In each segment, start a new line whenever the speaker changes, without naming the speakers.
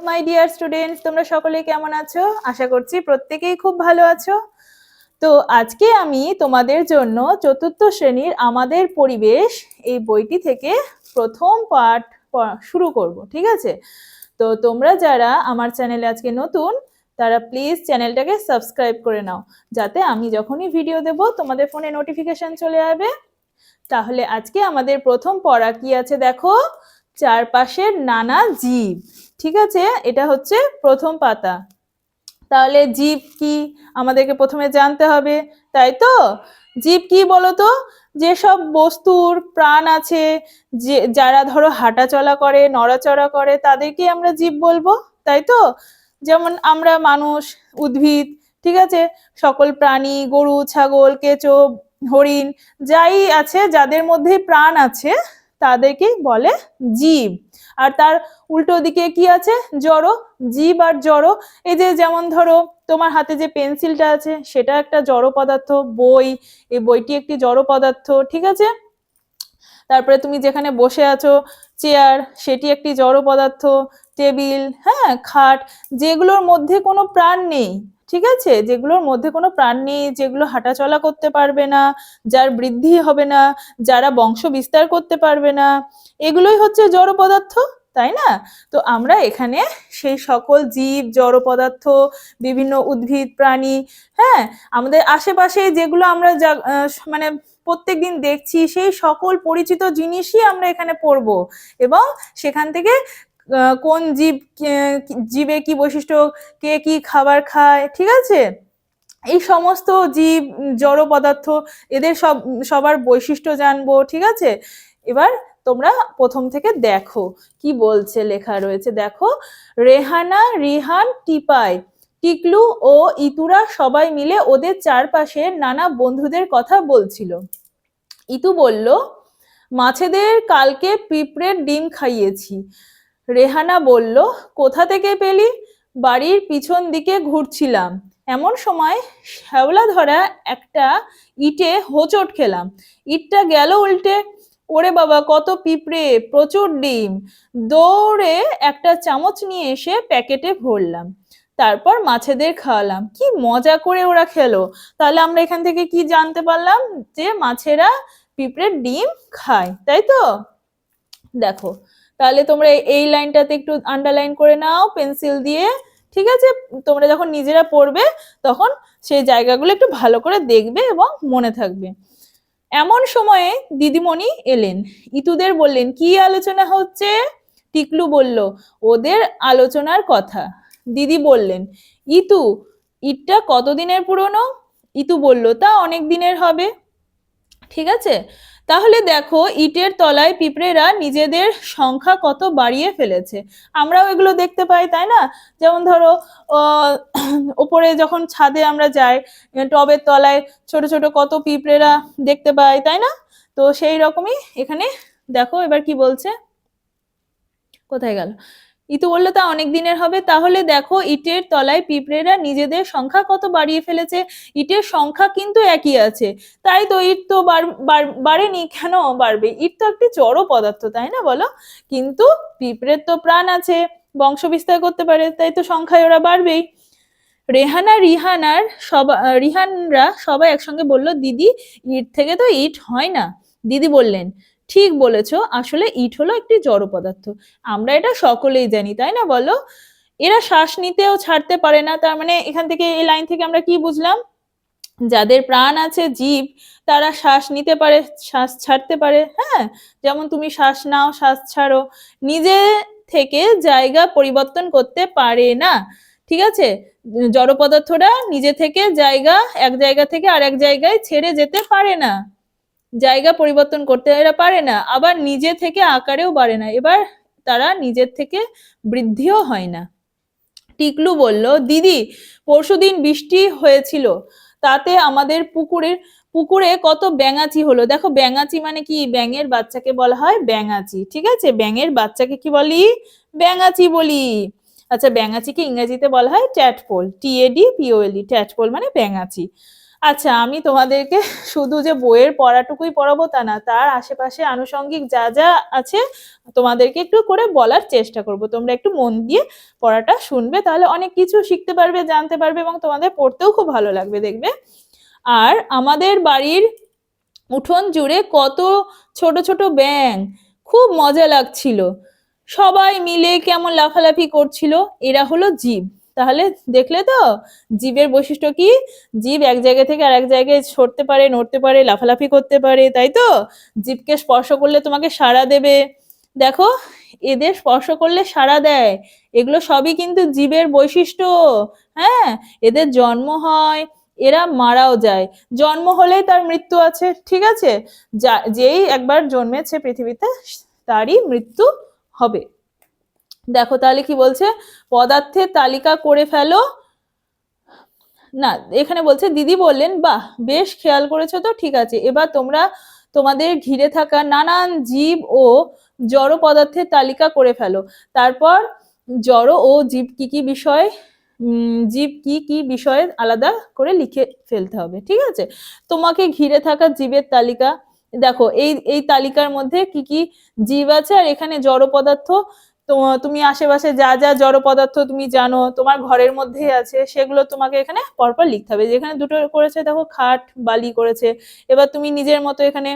My dear students, তোমরা সকলে কেমন আছো? আশা করছি প্রত্যেকেই খুব ভালো আছো। তো আজকে আমি তোমাদের জন্য চতুর্থ শ্রেণীর আমাদের পরিবেশ এই বইটি থেকে প্রথম পাঠ শুরু করব, ঠিক আছে? তো তোমরা যারা আমার চ্যানেলে আজকে নতুন, তারা প্লিজ চ্যানেলটাকে সাবস্ক্রাইব করে নাও, যাতে আমি যখনই ভিডিও দেব তোমাদের ফোনে নোটিফিকেশন চলে যাবে। তাহলে আজকে আমাদের প্রথম পড়া কি আছে দেখো, চারপাশের নানা জীব। ঠিক আছে, এটা হচ্ছে প্রথম পাতা। তাহলে জীব কি আমাদেরকে প্রথমে জানতে হবে, তাই তো? জীব কি বলতো? যেসব বস্তুর প্রাণ আছে, যে যারা ধরো হাঁটাচলা করে, নড়াচড়া করে, তাদেরকে আমরা জীব বলবো, তাই তো? যেমন আমরা মানুষ, উদ্ভিদ, ঠিক আছে, সকল প্রাণী, গরু, ছাগল, কেঁচো, হরিণ, যাই আছে, যাদের মধ্যে প্রাণ আছে, তাদেরকে বলে জীব। আর তার উল্টো দিকে কি আছে? জড়। জীব আর জড়, এই যে যেমন ধরো তোমার হাতে যে পেন্সিলটা আছে, সেটা একটা জড় পদার্থ। বই, এই বইটি একটি জড় পদার্থ, ঠিক আছে? তারপরে তুমি যেখানে বসে আছো, চেয়ার, সেটি একটি জড় পদার্থ। টেবিল, হ্যাঁ, খাট, যেগুলোর মধ্যে কোনো প্রাণ নেই, ঠিক আছে, যেগুলোর মধ্যে কোনো প্রাণ নেই, যেগুলো হাঁটাচলা করতে পারবে না, যার বৃদ্ধি হবে না, যারা বংশ বিস্তার করতে পারবে না, এগুলোই হচ্ছে জড় পদার্থ, তাই না? তো আমরা এখানে সেই সকল জীব, জড় পদার্থ, বিভিন্ন উদ্ভিদ, প্রাণী, হ্যাঁ, আমাদের আশেপাশে যেগুলো আমরা মানে প্রত্যেকদিন দেখছি, সেই সকল পরিচিত জিনিসই আমরা এখানে পড়বো, এবং সেখান থেকে কোন জীব, জীবে কি বৈশিষ্ট্য, কে কি খাবার খায়, ঠিক আছে, এই সমস্ত জীব, জড় পদার্থ, এদের সবার বৈশিষ্ট্য জানবো, ঠিক আছে? এবার তোমরা প্রথম থেকে দেখো কি বলছে, লেখা রয়েছে দেখো। রেহানা, রিহান, টিপাই, টিকলু ও ইতুরা সবাই মিলে ওদের চারপাশে নানা বন্ধুদের কথা বলছিল। ইতু বলল, মাছেদের কালকে পিঁপড়ের ডিম খাইয়েছি। রেহানা বলল, কোথা থেকে পেলি? বাড়ির পিছন দিকে ঘুরছিলাম, এমন সময় শ্যাওলা ধরা একটা ইটে হোঁচট খেলাম, ইটটা গেল উল্টে। ওরে বাবা, কত পিঁপড়ে, প্রচুর ডিম! দৌড়ে একটা চামচ নিয়ে এসে প্যাকেটে ভরলাম, তারপর মাছেদের খাওয়ালাম। কি মজা করে ওরা খেলো! তাহলে আমরা এখান থেকে কি জানতে পারলাম? যে মাছেরা পিঁপড়ের ডিম খায়, তাই তো? দেখো, তাহলে তোমরা এই লাইনটাতে একটু আন্ডারলাইন করে নাও পেন্সিল দিয়ে, ঠিক আছে? তোমরা যখন নিজেরা পড়বে, তখন সেই জায়গাগুলো একটু ভালো করে দেখবে এবং মনে থাকবে। এমন সময়ে দিদিমণি এলেন, ইতুদের বললেন, কি আলোচনা হচ্ছে? টিকলু বলল, ওদের আলোচনার কথা। দিদি বললেন, ইতু, ইটটা কতদিনের পুরনো? ইতু বলল, তা অনেক দিনের হবে। ঠিক আছে, তাহলে দেখো, ইটের তলায় পিঁপড়েরা নিজেদের সংখ্যা কত বাড়িয়ে ফেলেছে। আমরাও এগুলো দেখতে পাই, তাই না? যেমন ধরো ওপরে যখন ছাদে আমরা যাই, টবের তলায় ছোট ছোট কত পিঁপড়েরা দেখতে পাই, তাই না? তো সেই রকমই এখানে দেখো, এবার কি বলছে, কোথায় গেল? ইতু বললো, তা অনেক দিনের হবে। তাহলে দেখো, ইটের তলায় পিঁপড়েরা নিজেদের সংখ্যা কত বাড়িয়ে ফেলেছে। ইটের সংখ্যা কিন্তু একই আছে, তাই তো ইট তো বাড়েনি, কেন বাড়বে? ইট তো একটি জড় পদার্থ, তাই না, বলো? কিন্তু পিঁপড়ের তো প্রাণ আছে, বংশ বিস্তার করতে পারে, তাই তো সংখ্যায় ওরা বাড়বেই। রিহানরা সবাই একসঙ্গে বলল, দিদি, ইট থেকে তো ইট হয় না। দিদি বললেন, ঠিক বলেছো, আসলে ইট হলো একটি জড় পদার্থ। আমরা এটা সকলেই জানি, তাই না, বলো? এরা শ্বাস নিতেও ছাড়তে পারে না। তার মানে এখান থেকে, এই লাইন থেকে আমরা কি বুঝলাম? যাদের প্রাণ আছে, জীব, তারা শ্বাস নিতে পারে, শ্বাস ছাড়তে পারে, হ্যাঁ, যেমন তুমি শ্বাস নাও, শ্বাস ছাড়ো, নিজে থেকে জায়গা পরিবর্তন করতে পারে না, ঠিক আছে? জড় পদার্থরা নিজে থেকে এক জায়গা থেকে আরেক জায়গায় ছেড়ে যেতে পারে না, জায়গা পরিবর্তন করতে এরা পারে না, আবার নিজে থেকে আকারেও বাড়ে না, এবার তারা নিজের থেকে বৃদ্ধিও হয় না। টিকলু বলল, দিদি, পরশুদিন বৃষ্টি হয়েছিল, তাতে আমাদের পুকুরে কত ব্যাঙাচি হলো। দেখো, ব্যাঙাচি মানে কি? ব্যাঙের বাচ্চাকে বলা হয় ব্যাঙাচি, ঠিক আছে? ব্যাঙের বাচ্চাকে কি বলি? ব্যাঙাচি বলি। আচ্ছা, ব্যাঙাচিকে ইংরেজিতে বলা হয় ট্যাডপোল, TADPOL, ট্যাডপোল মানে ব্যাঙাচি। আচ্ছা, আমি তোমাদেরকে শুধু যে বইয়ের পড়াটুকুই পড়াবো তা না, তার আশেপাশে আনুষঙ্গিক যা যা আছে তোমাদেরকে একটু করে বলার চেষ্টা করব। তোমরা একটু মন দিয়ে পড়াটা শুনবে, তাহলে অনেক কিছু শিখতে পারবে, জানতে পারবে এবং তোমাদের পড়তেও খুব ভালো লাগবে দেখবে। আর আমাদের বাড়ির উঠোন জুড়ে কত ছোট ছোট ব্যাঙ, খুব মজা লাগছিল। সবাই মিলে কেমন লাফালাফি করছিল। এরা হলো জীব। তাহলে দেখলে তো জীবের বৈশিষ্ট্য কি? জীব এক জায়গা থেকে আর এক জায়গায় সরতে পারে, নড়তে পারে, লাফালাফি করতে পারে, তাই তো? জীবকে স্পর্শ করলে তোমাকে সাড়া দেবে। দেখো, এদের স্পর্শ করলে সাড়া দেয়। এগুলো সবই কিন্তু জীবের বৈশিষ্ট্য। হ্যাঁ, এদের জন্ম হয়, এরা মারাও যায়। জন্ম হলেই তার মৃত্যু আছে, ঠিক আছে? যেই একবার জন্মেছে পৃথিবীতে তারই মৃত্যু হবে। দেখো তাহলে কি বলছে, পদার্থের তালিকা করে ফেলো। না, এখানে বলছে দিদি বললেন, বাহ বেশ খেয়াল করেছো তো, ঠিক আছে। এবার তোমরা তোমাদের ঘিরে থাকা নানান জীব ও জড় পদার্থের তালিকা করে ফেলো। তারপর জড় ও জীব কি কি বিষয়, জীব কি কি বিষয়ে আলাদা করে লিখে ফেলতে হবে, ঠিক আছে? তোমাকে ঘিরে থাকা জীবের তালিকা, দেখো এই এই তালিকার মধ্যে কি কি জীব আছে, আর এখানে জড় পদার্থ। তো তুমি আশেপাশে যা যা জড় পদার্থ তুমি জানো তোমার ঘরের মধ্যে আছে, সেগুলো তোমাকে এখানে পরপর লিখতে হবে। যেখানে দুটো করেছে দেখো, খাট বালি করেছে, এবার তুমি নিজের মতো এখানে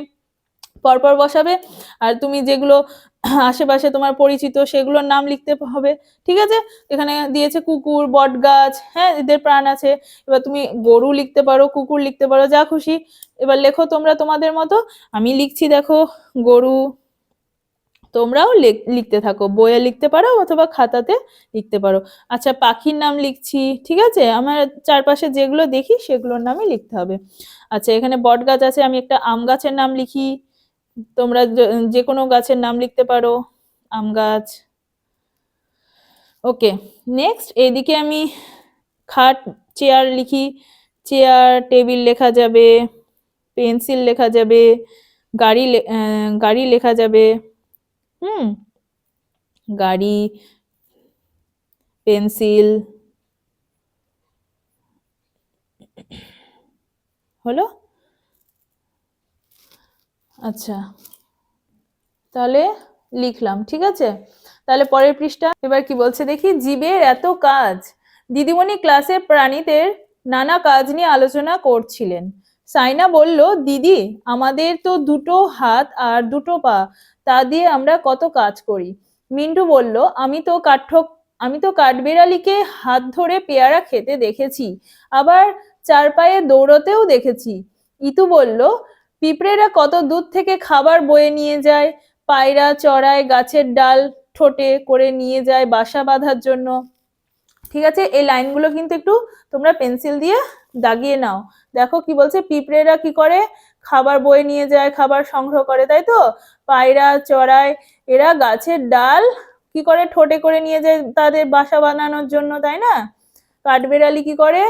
পরপর বসাবে। আর তুমি যেগুলো আশেপাশে তোমার পরিচিত সেগুলোর নাম লিখতে হবে, ঠিক আছে? এখানে দিয়েছে কুকুর, বট গাছ, হ্যাঁ এদের প্রাণ আছে। এবার তুমি গরু লিখতে পারো, কুকুর লিখতে পারো, যা খুশি। এবার লেখো তোমরা তোমাদের মতো। আমি লিখছি দেখো গরু, তোমরাও লিখতে থাকো, বইয়ে লিখতে পারো অথবা খাতাতে লিখতে পারো। আচ্ছা, পাখির নাম লিখছি, ঠিক আছে? আমার চারপাশে যেগুলো দেখি সেগুলোর নামই লিখতে হবে। আচ্ছা, এখানে বট গাছ আছে, আমি একটা আম গাছের নাম লিখি। তোমরা যে কোনো গাছের নাম লিখতে পারো, আম গাছ। ওকে, নেক্সট এইদিকে আমি খাট, চেয়ার লিখি। চেয়ার, টেবিল লেখা যাবে, পেন্সিল লেখা যাবে, গাড়ি লেখা যাবে। গাড়ি, পেন্সিল, হলো। আচ্ছা, তাহলে লিখলাম, ঠিক আছে? তাহলে পরের পৃষ্ঠা। এবার কি বলছে দেখি, জীবের এত কাজ। দিদিমণি ক্লাসে প্রাণীদের নানা কাজ নিয়ে আলোচনা করছিলেন। সাইনা বলল, দিদি আমাদের তো দুটো হাত আর দুটো পা, তা দিয়ে আমরা কত কাজ করি। মিন্টু বলল, আমি তো কাঠবিড়ালিকে হাত ধরে পেয়ারা খেতে দেখেছি, আবার চার পায়ে দৌড়তেও দেখেছি। ইতু বলল, পিঁপড়েরা কত দূর থেকে খাবার বয়ে নিয়ে যায়, পায়রা চড়ায় গাছের ডাল ঠোঁটে করে নিয়ে যায় বাসা বাঁধার জন্য। ঠিক আছে, এই লাইনগুলো কিন্তু একটু তোমরা পেন্সিল দিয়ে দাগিয়ে নাও। দেখো কি বলছে, পিঁপড়েরা কি করে, খাবার বয়ে নিয়ে যায়, খাবার সংগ্রহ করে, তাই তো? পায়রা চড়ায়, এরা গাছের ডাল কি করে ঠোঁটে করে নিয়ে যায় তাদের বাসা বানানোর জন্য, তাই না? কাঠবিড়ালি কি করে,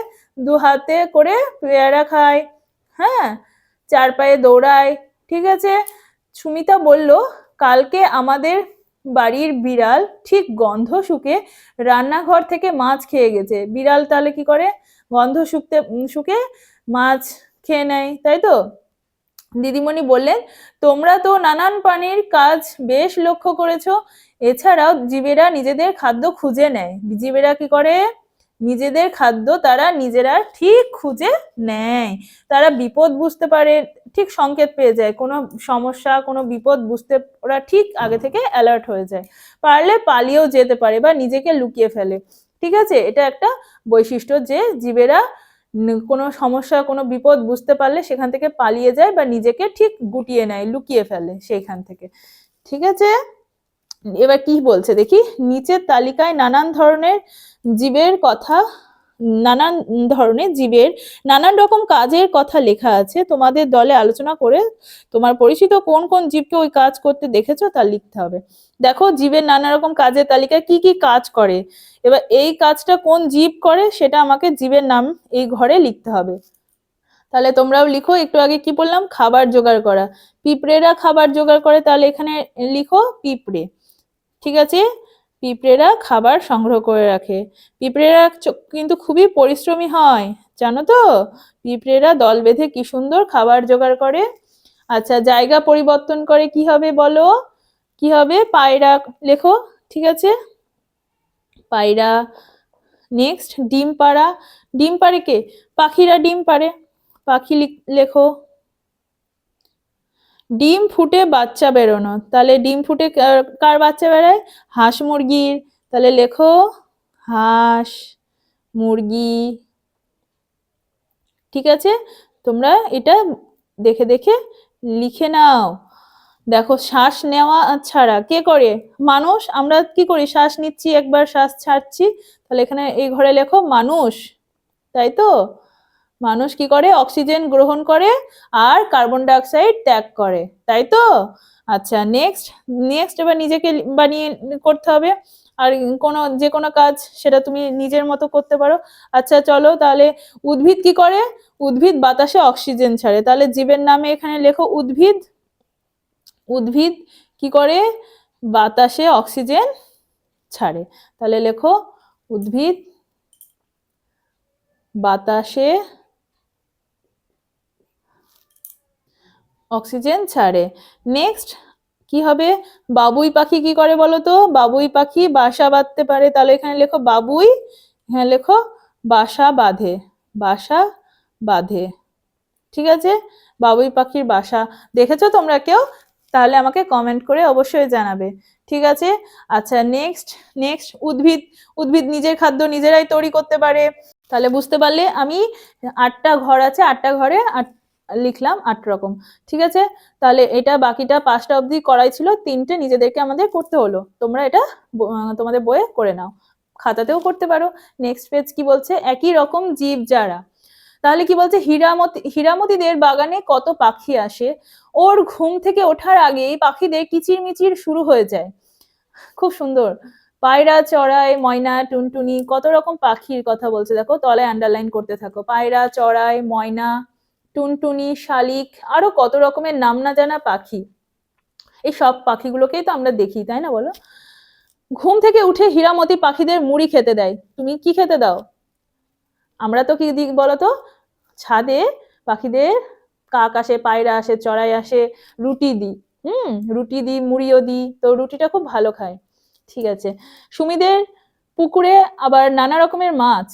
দু হাতে করে পেয়ারা খায়, হ্যাঁ, চার পায়ে দৌড়ায়, ঠিক আছে? সুমিতা বলল, কালকে আমাদের বাড়ির বিড়াল ঠিক গন্ধ শুকে রান্নাঘর থেকে মাছ খেয়ে গেছে। বিড়াল তাহলে কি করে, গন্ধ শুকে মাছ খেয়ে নেয়, তাই তো? দিদিমণি বললেন, তোমরা তো নানান প্রাণীর কাজ বেশ লক্ষ্য করেছো। এছাড়াও জীবেরা নিজেদের খাদ্য খুঁজে নেয়। জীবেরা কি করে, নিজেদের খাদ্য তারা নিজেরা ঠিক খুঁজে নেয়। তারা বিপদ বুঝতে পারে, ঠিক সংকেত পেয়ে যায়, কোনো সমস্যা কোনো বিপদ বুঝতে ওরা ঠিক আগে থেকে অ্যালার্ট হয়ে যায়। পারলে পালিয়েও যেতে পারে বা নিজেকে লুকিয়ে ফেলে, ঠিক আছে? এটা একটা বৈশিষ্ট্য যে জীবেরা কোনো সমস্যা কোনো বিপদ বুঝতে পারলে সেখান থেকে পালিয়ে যায় বা নিজেকে ঠিক গুটিয়ে নেয়, লুকিয়ে ফেলে সেইখান থেকে, ঠিক আছে? এবার কি বলছে দেখি, নিচের তালিকায় নানান ধরনের জীবের নানান রকম কাজের কথা লেখা আছে। তোমাদের দলে আলোচনা করে তোমার পরিচিত কোন কোন জীবকে ওই কাজ করতে দেখেছো তা লিখতে হবে। দেখো জীবের নানা রকম কাজের তালিকায় কি কি কাজ করে, এবার এই কাজটা কোন জীব করে সেটা আমাকে জীবের নাম এই ঘরে লিখতে হবে। তাহলে তোমরাও লিখো, একটু আগে কি বললাম, খাবার জোগাড় করা। পিঁপড়েরা খাবার জোগাড় করে, তাহলে এখানে লিখো পিঁপড়ে, ঠিক আছে? পিঁপড়েরা খাবার সংগ্রহ করে রাখে। পিঁপড়েরা কিন্তু খুবই পরিশ্রমী হয়, জানো তো পিঁপড়েরা দল বেঁধে কি সুন্দর খাবার জোগাড় করে। আচ্ছা, জায়গা পরিবর্তন করে কি হবে বলো? কি হবে? পায়রা লেখো। ঠিক আছে, পায়রা। নেক্সট, ডিম পাড়া। ডিম পাড়ে কে? পাখিরা ডিম পাড়ে, পাখি লেখো। ডিম ফুটে বাচ্চা বেরোনো, তাহলে ডিম ফুটে কার বাচ্চা বেরোয়? হাঁস মুরগির, তাহলে লেখো হাঁস মুরগি। ঠিক আছে, তোমরা এটা দেখে দেখে লিখে নাও। দেখো, শ্বাস নেওয়া ছাড়া কে করে? মানুষ। আমরা কি করি? শ্বাস নিচ্ছি, একবার শ্বাস ছাড়ছি, তাহলে এখানে এই ঘরে লেখো মানুষ। তাই তো, মানুষ কি করে? অক্সিজেন গ্রহণ করে আর কার্বন ডাই অক্সাইড ত্যাগ করে, তাই তো। আচ্ছা, নেক্সট। নেক্সট এবার নিজেকে বানিয়ে করতে হবে, আর যে কোনো কাজ সেটা তুমি নিজের মতো করতে পারো। আচ্ছা চলো তাহলে, উদ্ভিদ কি করে? উদ্ভিদ বাতাসে অক্সিজেন ছাড়ে, তাহলে জীবের নামে এখানে লেখো উদ্ভিদ। উদ্ভিদ কি করে? বাতাসে অক্সিজেন ছাড়ে, তাহলে লেখো উদ্ভিদ বাতাসে অক্সিজেন ছাড়ে। নেক্সট কি হবে? বাবুই পাখি কি করে বলো তো? বাবুই পাখি বাসা বাঁধতে পারে, তাহলে এখানে লেখো বাবুই। হ্যাঁ লেখো বাসা বাঁধে, বাসা বাঁধে। ঠিক আছে, বাবুই পাখির বাসা দেখেছো তোমরা কেউ? তাহলে আমাকে কমেন্ট করে অবশ্যই জানাবে। ঠিক আছে, আচ্ছা নেক্সট। নেক্সট, উদ্ভিদ। উদ্ভিদ নিজের খাদ্য নিজেরাই তৈরি করতে পারে, তাহলে বুঝতে পারলে আমি 8টা ঘর আছে, 8টা ঘরে লিখলাম 8 রকম। ঠিক আছে, তাহলে এটা বাকিটা 5টা অবধি করাই ছিল, 3টে নিজেদেরকে আমাদের করতে হলো। তোমরা এটা তোমাদের বইয়ে করে নাও, খাতাতেও করতে পারো। নেক্সট পেজ কি বলছে? একই রকম জীব যারা, তাহলে কি বলছে? হীরামতিদের বাগানে কত পাখি আসে, ওর ঘুম থেকে ওঠার আগেই পাখিদের কিচিরমিচির শুরু হয়ে যায়। খুব সুন্দর। পায়রা, চড়াই, ময়না, টুনটুনি, কত রকম পাখির কথা বলছে দেখো, তলায় আন্ডারলাইন করতে থাকো। পায়রা, চড়াই, ময়না, টুনটুনি, শালিক, আরো কত রকমের নাম না জানা পাখি। এই সব পাখিগুলোকেই তো আমরা দেখি, তাই না বলো? ঘুম থেকে উঠে হীরামতি পাখিদের মুড়ি খেতে দেয়। তুমি কি খেতে দাও? আমরা তো কি দিই বলতো? ছাদে পাখিদের, কাক আসে, পায়রা আসে, চড়াই আসে, রুটি দিই। রুটি দিই, মুড়িও দিই, তো রুটিটা খুব ভালো খায়। ঠিক আছে, সুমিদের পুকুরে আবার নানা রকমের মাছ,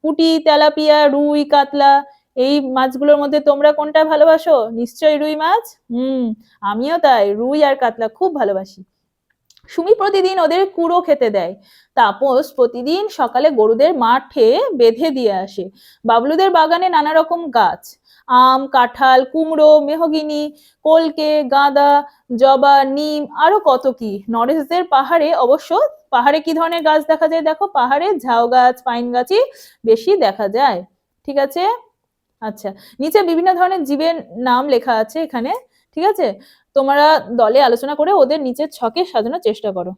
পুঁটি, তেলাপিয়া, রুই, কাতলা, এই মাছগুলোর মধ্যে তোমরা কোনটা ভালোবাসো? নিশ্চয়ই রুই মাছ। আমিও তাই, রুই আর কাতলা খুব ভালোবাসি। সুমি প্রতিদিন ওদের কুড়ো খেতে দেয়। তাপস প্রতিদিন সকালে গরুদের মাঠে বেঁধে দিয়ে আসে। বাবলুদের বাগানে নানা রকম গাছ, আম, কাঁঠাল, কুমড়ো, মেহগিনি, কলকে, গাঁদা, জবা, নিম, আরো কত কি। নরেশদের পাহাড়ে অবশ্য, পাহাড়ে কি ধরনের গাছ দেখা যায় দেখো? পাহাড়ে ঝাউ গাছ, পাইন গাছই বেশি দেখা যায়। ঠিক আছে, আচ্ছা নিচে বিভিন্ন ধরনের জীবের নাম লেখা আছে এখানে। ঠিক আছে, তোমরা দলে আলোচনা করে ওদের নিচের ছকে সাজানোর চেষ্টা করো।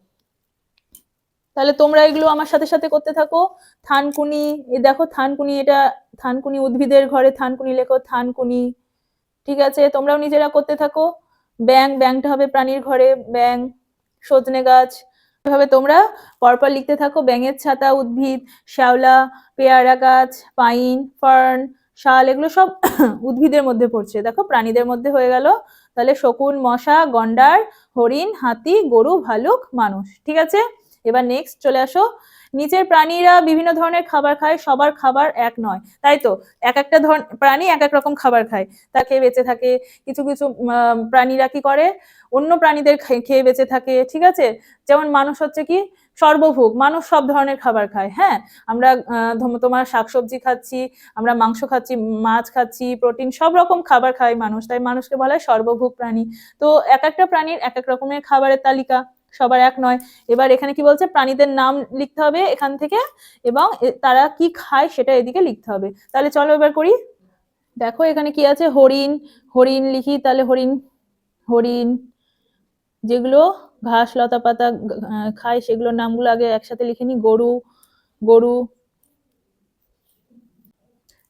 তাহলে তোমরা এগুলো আমার সাথে সাথে করতে থাকো। থানকুনি, এ দেখো থানকুনি, এটা থানকুনি, উদ্ভিদের ঘরে থানকুনি লেখো, থানকুনি। ঠিক আছে, তোমরাও নিজেরা করতে থাকো। ব্যাং, ব্যাংটা হবে প্রাণীর ঘরে, ব্যাং। সজনে গাছ, এভাবে তোমরা পরপর লিখতে থাকো। ব্যাঙের ছাতা উদ্ভিদ, শ্যাওলা, পেয়ারা গাছ, পাইন, ফার্ন, শাল, এগুলো সব উদ্ভিদের মধ্যে পড়ছে। দেখো প্রাণীদের মধ্যে হয়ে গেল, তাহলে শকুন, মশা, গন্ডার, হরিণ, হাতি, গরু, ভালুক, মানুষ। ঠিক আছে, এবার নেক্সট চলে আসো। নিচের প্রাণীরা বিভিন্ন ধরনের খাবার খায়, সবার খাবার এক নয়, তাই তো। এক একটা প্রাণী এক এক রকম খাবার খায়, তাকে বেঁচে থাকে। কিছু কিছু প্রাণীরা কি করে? অন্য প্রাণীদের খেয়ে বেঁচে থাকে। ঠিক আছে, যেমন মানুষ হচ্ছে কি সর্বভুক, মানুষ সব ধরনের খাবার খায়। হ্যাঁ, আমরা তোমার শাকসবজি খাচ্ছি, আমরা মাংস খাচ্ছি, মাছ খাচ্ছি, প্রোটিন, সব রকম খাবার খায় মানুষ, তাই মানুষকে বলা হয় সর্বভুক প্রাণী। তো এক একটা প্রাণীর এক এক রকমের খাবারের তালিকা, সবার এক নয়। এবার এখানে কি বলছে? প্রাণীদের নাম লিখতে হবে এখান থেকে, এবং তারা কি খায় সেটা এদিকে লিখতে হবে। তাহলে চলো এবার করি। দেখো এখানে কি আছে? হরিণ। হরিণ লিখি, তাহলে হরিণ, হরিণ যেগুলো ঘাস লতা পাতা খায় সেগুলোর নামগুলো আগে একসাথে লিখে নি। গরু, গরু।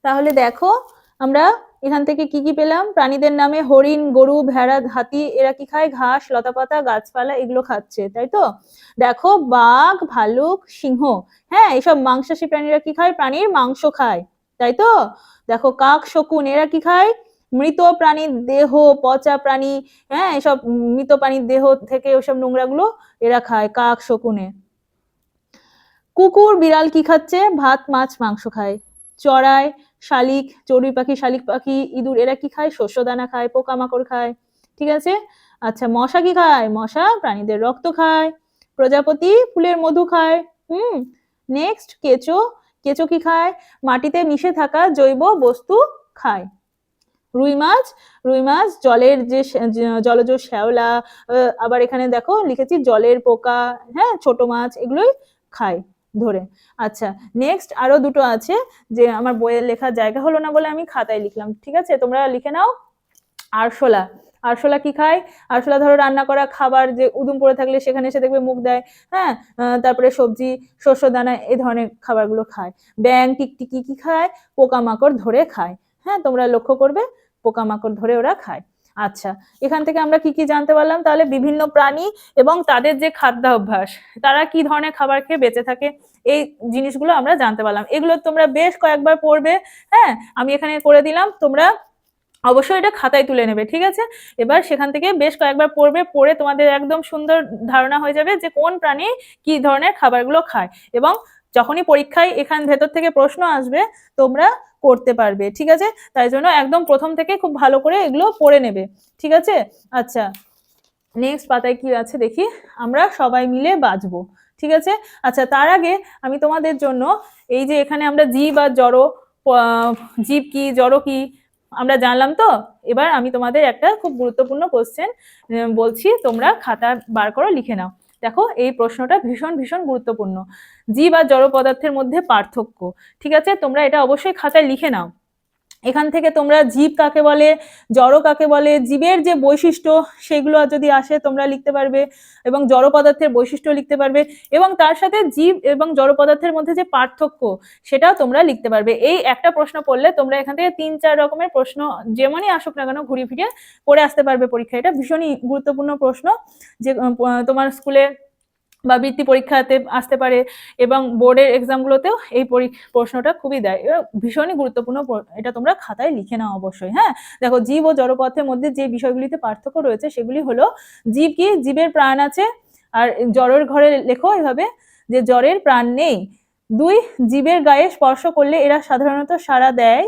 তাহলে দেখো আমরা এখান থেকে কি কি পেলাম? প্রাণীদের নামে হরিণ, গরু, ভেড়া, হাতি, এরা কি খায়? ঘাস লতা পাতা গাছপালা এগুলো খাচ্ছে, তাই তো। দেখো বাঘ, ভালুক, সিংহ, হ্যাঁ, এইসব মাংসাশী প্রাণীরা কি খায়? প্রাণীর মাংস খায়। তাই তো? দেখো কাক, শকুন এরা কি খায়? মৃত প্রাণীর দেহ, পচা প্রাণী, হ্যাঁ এসব মৃত প্রাণীর দেহ থেকে ওসব নোংরাগুলো এরা খায়, কাক, শকুনে। কুকুর, বিড়াল কি খাচ্ছে? ভাত, মাছ, মাংস খায়। চড়াই, শালিক, চড়ুই পাখি, শালিক পাখি, ইঁদুর এরা কি খায়? শস্য দানা খায়, পোকামাকড় খায়। ঠিক আছে? আচ্ছা, মশা কি খায়? মশা প্রাণীদের রক্ত খায়। প্রজাপতি ফুলের মধু খায়। নেক্সট, কেঁচো, কেঁচো কি খায়? মাটিতে মিশে থাকা জৈব বস্তু খায়। রুই মাছ, রুই মাছ জলের যে জলজ শ্যাওলা, আবার এখানে দেখো লিখেছি জলের পোকা, হ্যাঁ ছোট মাছ এগুলোই খায় ধরে। আচ্ছা, নেক্সট আরো দুটো আছে, যে আমার বইয়ের লেখার জায়গা হলো না বলে আমি খাতায় লিখলাম, ঠিক আছে তোমরা লিখে নাও। আরশোলা, আরশোলা কি খায়? আরশোলা ধরো রান্না করা খাবার যে উদুম পড়ে থাকলে সেখানে এসে দেখবে মুখ দেয়, হ্যাঁ তারপরে সবজি, শস্য দানা এই ধরনের খাবারগুলো খায়। ব্যাং, টিকটিকি কি খায়? পোকামাকড় ধরে খায়। হ্যাঁ তোমরা লক্ষ্য করবে পোকামাকড় ধরে ওরা খায়। আচ্ছা, এখান থেকে আমরা কি কি জানতে পারলাম? তাহলে বিভিন্ন প্রাণী এবং তাদের যে খাদ্যাভ্যাস, তারা কি ধরনের খাবার খেয়ে বেঁচে থাকে, এই জিনিসগুলো আমরা জানতে পারলাম। এগুলো তোমরা বেশ কয়েকবার পড়বে, হ্যাঁ আমি এখানে করে দিলাম, তোমরা অবশ্যই এটা খাতায় তুলে নেবে, ঠিক আছে? এবার সেখান থেকে বেশ কয়েকবার পড়বে, পড়ে তোমাদের একদম সুন্দর ধারণা হয়ে যাবে যে কোন প্রাণী কি ধরনের খাবারগুলো খায়, এবং যখনই পরীক্ষায় এখান ভেতর থেকে প্রশ্ন আসবে তোমরা করতে পারবে, ঠিক আছে? তাই জন্য একদম প্রথম থেকে খুব ভালো করে এগুলো পড়ে নেবে, ঠিক আছে? আচ্ছা, নেক্সট পাতায় কি আছে দেখি। আমরা সবাই মিলে বাঁচবো, ঠিক আছে? আচ্ছা, তার আগে আমি তোমাদের জন্য এই যে এখানে আমরা জীব আর জড়, জীব কি জড় কি আমরা জানলাম তো। এবার আমি তোমাদের একটা খুব গুরুত্বপূর্ণ কোশ্চেন বলছি, তোমরা খাতা বার করো, লিখে নাও। দেখো এই প্রশ্নটা ভীষণ ভীষণ গুরুত্বপূর্ণ। জীব আর জড় পদার্থের মধ্যে পার্থক্য, ঠিক আছে? তোমরা এটা অবশ্যই খাতায় লিখে নাও। এখান থেকে তোমরা জীব কাকে বলে, জড় কাকে বলে, জীবের যে বৈশিষ্ট্য সেগুলো যদি আসে তোমরা লিখতে পারবে, এবং জড় পদার্থের বৈশিষ্ট্য লিখতে পারবে, এবং তার সাথে জীব এবং জড় পদার্থের মধ্যে যে পার্থক্য সেটাও তোমরা লিখতে পারবে। এই একটা প্রশ্ন পড়লে তোমরা এখান থেকে 3-4 রকমের প্রশ্ন যেমনই আসুক না কেন ঘুরিয়ে ফিরিয়ে করে আসতে পারবে পরীক্ষায়। এটা ভীষণই গুরুত্বপূর্ণ প্রশ্ন, যে তোমার স্কুলে বা বৃত্তি পরীক্ষাতে আসতে পারে, এবং বোর্ডের এক্সামগুলোতেও এই প্রশ্নটা খুবই দেয়, ভীষণই গুরুত্বপূর্ণ। এটা তোমরা খাতায় লিখে নাও অবশ্যই। হ্যাঁ দেখো, জীব ও জড় পদার্থের মধ্যে যে বিষয়গুলিতে পার্থক্য রয়েছে সেগুলি হলো, জীব কি? জীবের প্রাণ আছে। আর জড়ের ঘরে লেখো এভাবে যে জড়ের প্রাণ নেই। 2, জীবের গায়ে স্পর্শ করলে এরা সাধারণত সাড়া দেয়,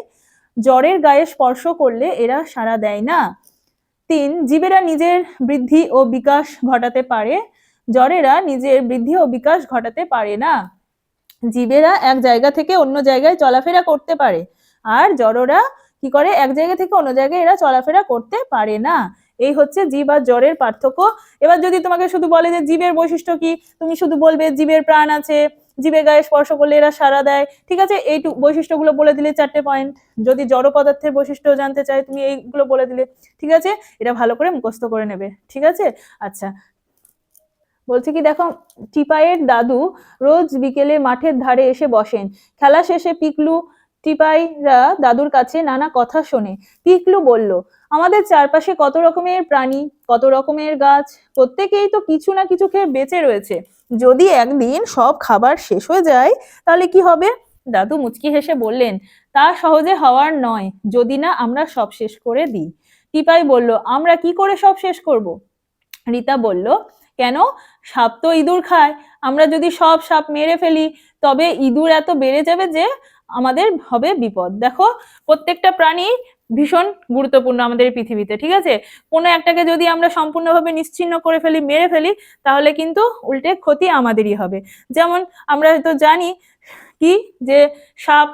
জড়ের গায়ে স্পর্শ করলে এরা সাড়া দেয় না। 3, জীবেরা নিজের বৃদ্ধি ও বিকাশ ঘটাতে পারে, জড়েরা নিজের বৃদ্ধি ও বিকাশ ঘটাতে পারে না। জীবেরা এক জায়গা থেকে অন্য জায়গায় চলাফেরা করতে পারে, আর জড়রা কি করে? এক জায়গা থেকে অন্য জায়গায় এরা চলাফেরা করতে পারে না। এই হচ্ছে জীব আর জড়ের পার্থক্য। এবার যদি তোমাকে শুধু বলে যে জীবের বৈশিষ্ট্য কি, তুমি শুধু বলবে জীবের প্রাণ আছে, জীবের গায়ে স্পর্শ করলে এরা সাড়া দেয়, ঠিক আছে? এই বৈশিষ্ট্যগুলো বলে দিলে 4টে পয়েন্ট। যদি জড় পদার্থের বৈশিষ্ট্য জানতে চাই তুমি এইগুলো বলে দিলে, ঠিক আছে? এটা ভালো করে মুখস্থ করে নেবে, ঠিক আছে? আচ্ছা, বলছে কি দেখো, টিপাইয়ের দাদু রোজ বিকেলে মাঠের ধারে এসে বসেন। খেলা শেষে পিকলু টিপাইরা দাদুর কাছে নানা কথা শোনে। পিকলু বলল, আমাদের চারপাশে কত রকমের প্রাণী, কত রকমের গাছ, প্রত্যেকেই তো কিছু না কিছু খেয়ে বেঁচে রয়েছে। যদি একদিন সব খাবার শেষ হয়ে যায় তাহলে কি হবে? দাদু মুচকি হেসে বললেন, তা সহজে হওয়ার নয়, যদি না আমরা সব শেষ করে দিই। টিপাই বলল, আমরা কি করে সব শেষ করব? রীতা বলল, কেন? সাপ তো ইঁদুর খায়, আমরা যদি সব সাপ মেরে ফেলি তবে ইঁদুর এত বেড়ে যাবে যে আমাদের হবে বিপদ। দেখো, প্রত্যেকটা প্রাণী ভীষণ গুরুত্বপূর্ণ আমাদের পৃথিবীতে, ঠিক আছে? কোনো একটাকে যদি আমরা সম্পূর্ণভাবে নিশ্চিহ্ন করে ফেলি, মেরে ফেলি, তাহলে কিন্তু উল্টে ক্ষতি আমাদেরই হবে। যেমন আমরা হয়তো জানি কি, যে সাপ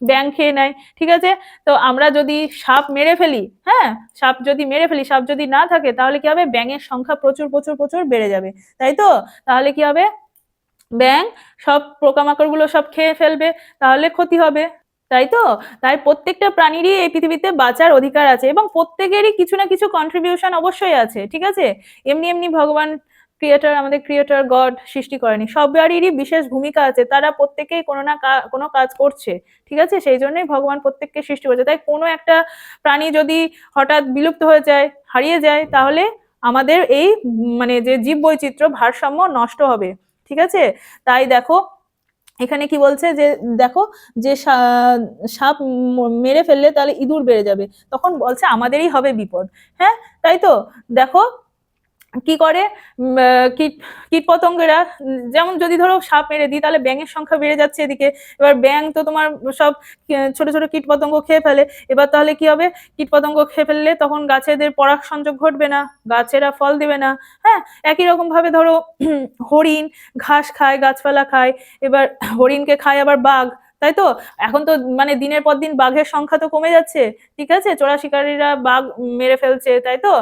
ব্যাঙ খেয়ে নেয়, ঠিক আছে? তো আমরা যদি সাপ মেরে ফেলি, হ্যাঁ সাপ যদি মেরে ফেলি, সাপ যদি না থাকে তাহলে কি হবে? ব্যাঙের সংখ্যা প্রচুর প্রচুর প্রচুর বেড়ে যাবে, তাই তো? তাহলে কি হবে? ব্যাঙ সব পোকামাকড় গুলো সব খেয়ে ফেলবে, তাহলে ক্ষতি হবে, তাই তো? তাই প্রত্যেকটা প্রাণীরই এই পৃথিবীতে বাঁচার অধিকার আছে, এবং প্রত্যেকেরই কিছু না কিছু কন্ট্রিবিউশন অবশ্যই আছে, ঠিক আছে? এমনি এমনি ভগবান ক্রিয়েটর, আমাদের ক্রিয়েটর গড সৃষ্টি করেনি, সবারই বিশেষ ভূমিকা আছে, তারা প্রত্যেকেই কোনো না কোনো কাজ করছে, ঠিক আছে? সেই জন্যই ভগবান প্রত্যেককে সৃষ্টি করেছে। তাই কোনো একটা প্রাণী যদি হঠাৎ বিলুপ্ত হয়ে যায়, হারিয়ে যায়, তাহলে আমাদের এই মানে যে জীব বৈচিত্র্য ভারসাম্য নষ্ট হবে, ঠিক আছে? তাই দেখো, এখানে কি বলছে যে দেখো যে সাপ মেরে ফেললে তাহলে ইঁদুর বেড়ে যাবে, তখন বলছে আমাদেরই হবে বিপদ। হ্যাঁ, তাই তো। দেখো কি করে কীট কীটপতঙ্গেরা, যেমন যদি ধরো সাপ মেরে দিই তাহলে ব্যাঙের সংখ্যা বেড়ে যাচ্ছে এদিকে। এবার ব্যাঙ তো তোমার সব ছোট ছোট কীটপতঙ্গ খেয়ে ফেলে। এবার তাহলে কি হবে, কীটপতঙ্গ খেয়ে ফেললে তখন গাছেদের পরাগ সংযোগ ঘটবে না, গাছেরা ফল দিবে না। হ্যাঁ, একই রকম ভাবে ধরো হরিণ ঘাস খায়, গাছপালা খায়, এবার হরিণকে খায় আবার বাঘ, তাই তো। এখন তো মানে দিনের পর দিন বাঘের সংখ্যা তো কমে যাচ্ছে, ঠিক আছে, চোরা শিকারীরা বাঘ মেরে ফেলছে, তাই তো।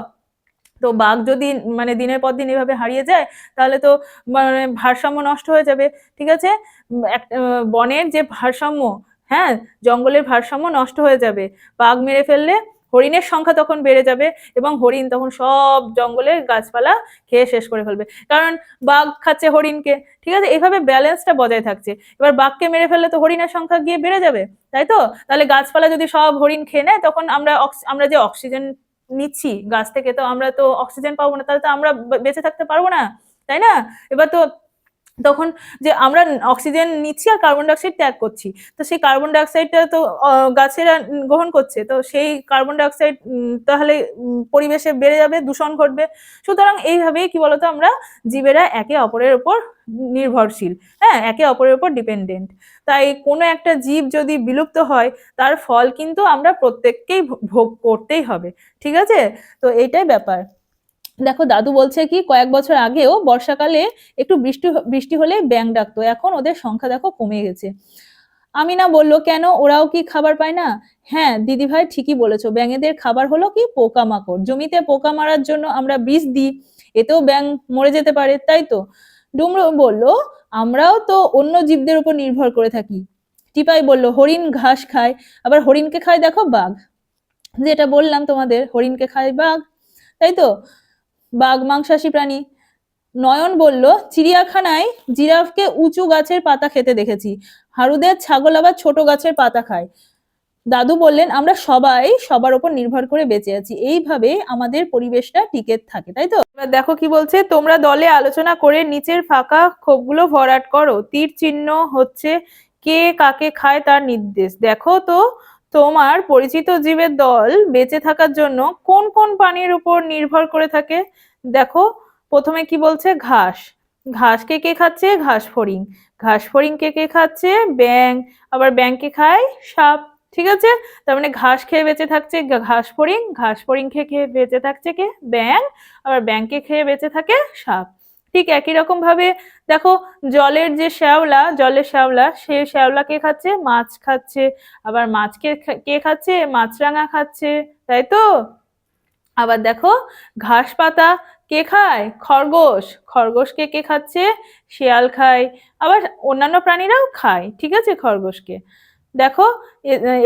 তো বাঘ যদি মানে দিনের পর দিন এভাবে হারিয়ে যায় তাহলে তো মানে ভারসাম্য নষ্ট হয়ে যাবে, ঠিক আছে। বনের যে ভারসাম্য, হ্যাঁ, জঙ্গলের ভারসাম্য নষ্ট হয়ে যাবে। বাঘ মেরে ফেললে হরিণের সংখ্যা তখন বেড়ে যাবে এবং হরিণ তখন সব জঙ্গলের গাছপালা খেয়ে শেষ করে ফেলবে, কারণ বাঘ খাচ্ছে হরিণকে, ঠিক আছে। এইভাবে ব্যালেন্সটা বজায় থাকছে। এবার বাঘকে মেরে ফেললে তো হরিণের সংখ্যা গিয়ে বেড়ে যাবে, তাই তো। তাহলে গাছপালা যদি সব হরিণ খেয়ে নেয় তখন আমরা যে অক্সিজেন নিচ্ছি গাছ থেকে, তো আমরা তো অক্সিজেন পাবো না, তাহলে তো আমরা বেঁচে থাকতে পারবো না, তাই না। এবার তো তখন যে আমরা অক্সিজেন নিচ্ছি আর কার্বন ডাইঅক্সাইড ত্যাগ করছি, তো সেই কার্বন ডাইঅক্সাইডটা তো গাছেরা গ্রহণ করছে, তো সেই কার্বন ডাইঅক্সাইড তাহলে পরিবেশে বেড়ে যাবে, দূষণ ঘটবে। সুতরাং এইভাবেই কি বলতো আমরা জীবেরা একে অপরের উপর নির্ভরশীল, হ্যাঁ, একে অপরের উপর ডিপেন্ডেন্ট। তাই কোনো একটা জীব যদি বিলুপ্ত হয় তার ফল কিন্তু আমরা প্রত্যেককেই ভোগ করতেই হবে, ঠিক আছে। তো এইটাই ব্যাপার। দেখো দাদু বলছে কি কয়েক বছর আগেও বর্ষাকালে একটু বৃষ্টি বৃষ্টি হলে ব্যাঙ ডাকতো, এখন ওদের সংখ্যা দেখো কমে গেছে। আমিনা বলল কেন, ওরাও কি খাবার পায় না? হ্যাঁ দিদিভাই ঠিকই বলেছো, ব্যাঙেদের খাবার হলো কি পোকামাকড়। জমিতে পোকা মারার জন্য আমরা বিষ দিই, এতেও ব্যাঙ মরে যেতে পারে, তাই তো। ডুমরু বলল আমরাও তো অন্য জীবদের উপর নির্ভর করে থাকি। টিপাই বলল হরিণ ঘাস খায়, আবার হরিণকে খায় দেখো বাঘ, যেটা বললাম তোমাদের, হরিণকে খায় বাঘ, তাই তো, বাঘ মাংসাশী প্রাণী। নয়ন বলল চিড়িয়াখানায় জিরাফকে উঁচু গাছের পাতা খেতে দেখেছি, হারুদের ছাগল আবার ছোট গাছের পাতা খায়। দাদু বললেন আমরা সবাই সবার উপর নির্ভর করে বেঁচে আছি, এইভাবে আমাদের পরিবেশটা টিকে থাকে, তাই তো। এবার দেখো কি বলছে, তোমরা দলে আলোচনা করে নিচের ফাঁকা খোপগুলো ভরাট করো, তীর চিহ্ন হচ্ছে কে কাকে খায় তার নির্দেশ। দেখো তো তোমার পরিচিত জীবের দল বেঁচে থাকার জন্য কোন কোন প্রাণীর উপর নির্ভর করে থাকে। দেখো প্রথমে কি বলছে, ঘাস, ঘাসকে কে খাচ্ছে, ঘাস ফড়িং, ঘাস ফড়িংকে কে খাচ্ছে, ব্যাঙ, আবার ব্যাঙকে খায় সাপ, ঠিক আছে। তার মানে ঘাস খেয়ে বেঁচে থাকছে ঘাস ফড়িং, ঘাস ফড়িং খেয়ে বেঁচে থাকছে কে, ব্যাঙ, আবার ব্যাঙকে খেয়ে বেঁচে থাকে সাপ। ঠিক একই রকম ভাবে দেখো জলের যে শ্যাওলা, জলের শ্যাওলা, সেই শ্যাওলা কে খাচ্ছে, মাছ খাচ্ছে, আবার মাছকে কে খাচ্ছে, মাছরাঙা খাচ্ছে, তাই তো। আবার দেখো ঘাস পাতা কে খায়, খরগোশ, খরগোশকে কে খাচ্ছে, শিয়াল খায়, আবার অন্যান্য প্রাণীরাও খায়, ঠিক আছে, খরগোশকে। দেখো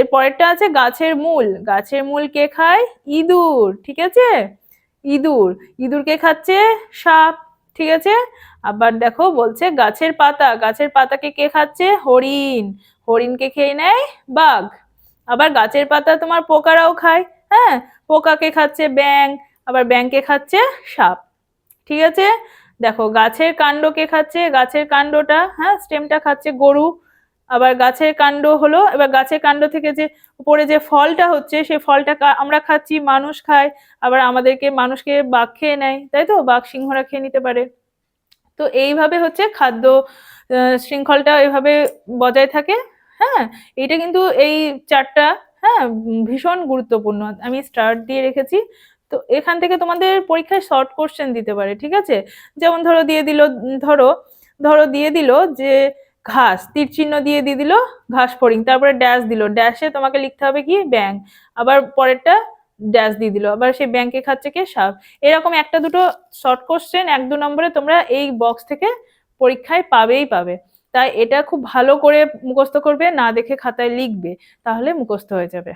এর পরেরটা আছে গাছের মূল, গাছের মূল কে খায়, ইঁদুর, ঠিক আছে, ইঁদুর, ইঁদুরকে খাচ্ছে সাপ, ঠিক আছে। আবার দেখো বলছে গাছের পাতা, গাছের পাতাকে কে খাচ্ছে, হরিণ, হরিণকে খেয়ে নেয় বাঘ। আবার গাছের পাতা তোমার পোকারাও খায়, হ্যাঁ, পোকাকে খাচ্ছে ব্যাঙ, আবার ব্যাঙকে খাচ্ছে সাপ, ঠিক আছে। দেখো গাছের কাণ্ডকে খাচ্ছে, গাছের কাণ্ডটা, হ্যাঁ, স্টেমটা খাচ্ছে গরু। আবার গাছের কাণ্ড হলো, এবার গাছের কাণ্ড থেকে যে উপরে যে ফলটা হচ্ছে সেই ফলটা আমরা খাচ্ছি, মানুষ খায়, আবার আমাদেরকে মানুষকে বাঘ খেয়ে নেয়, তাই তো, বাঘ সিংহরা খেয়ে নিতে পারে। তো এইভাবে হচ্ছে খাদ্য শৃঙ্খলটা এভাবে বজায় থাকে। হ্যাঁ, এটা কিন্তু এই চারটা, হ্যাঁ, ভীষণ গুরুত্বপূর্ণ, আমি স্টার্ট দিয়ে রেখেছি। তো এখান থেকে তোমাদের পরীক্ষায় শর্ট কোশ্চেন দিতে পারে, ঠিক আছে। যেমন ধরো দিয়ে দিল, ধরো ধরো দিয়ে দিল যে ঘাস, তীর চিহ্ন দিয়ে দিল ঘাস ফড়িং, তারপরে ড্যাশ দিল, ড্যাশে তোমাকে লিখতে হবে কি ব্যাঙ, আবার পরেরটা ড্যাশ দিয়ে দিল, আবার সেই ব্যাঙকে খাচ্ছে কে, সাপ। এরকম একটা দুটো শর্ট কোশ্চেন 1-2 নম্বরে তোমরা এই বক্স থেকে পরীক্ষায় পাবেই পাবে। তাই এটা খুব ভালো করে মুখস্থ করবে, না দেখে খাতায় লিখবে, তাহলে মুখস্থ হয়ে যাবে।